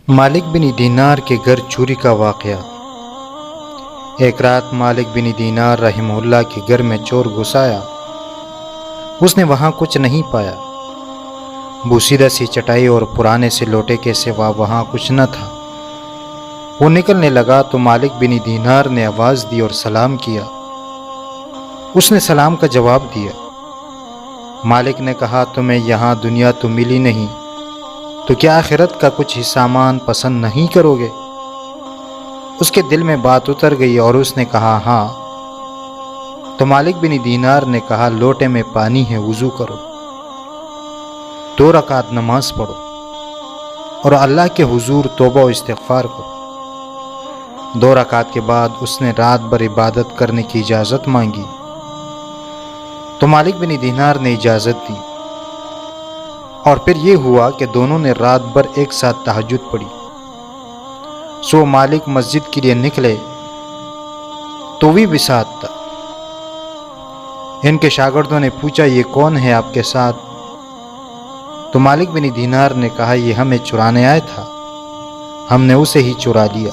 مالک بن دینار کے گھر چوری کا واقعہ۔ ایک رات مالک بن دینار رحمہ اللہ کے گھر میں چور گھس آیا۔ اس نے وہاں کچھ نہیں پایا، بوسیدہ سی چٹائی اور پرانے سے لوٹے کے سوا وہاں کچھ نہ تھا۔ وہ نکلنے لگا تو مالک بن دینار نے آواز دی اور سلام کیا۔ اس نے سلام کا جواب دیا۔ مالک نے کہا، تمہیں یہاں دنیا تو ملی نہیں، تو کیا آخرت کا کچھ سامان پسند نہیں کرو گے؟ اس کے دل میں بات اتر گئی اور اس نے کہا، ہاں۔ تو مالک بن دینار نے کہا، لوٹے میں پانی ہے، وضو کرو، 2 رکعت نماز پڑھو اور اللہ کے حضور توبہ و استغفار کرو۔ 2 رکعت کے بعد اس نے رات بھر عبادت کرنے کی اجازت مانگی تو مالک بن دینار نے اجازت دی، اور پھر یہ ہوا کہ دونوں نے رات بھر ایک ساتھ تہجد پڑھی۔ سو مالک مسجد کے لیے نکلے تو بھی ساتھ تھا۔ ان کے شاگردوں نے پوچھا، یہ کون ہے آپ کے ساتھ؟ تو مالک بن دینار نے کہا، یہ ہمیں چرانے آیا تھا، ہم نے اسے ہی چرا لیا۔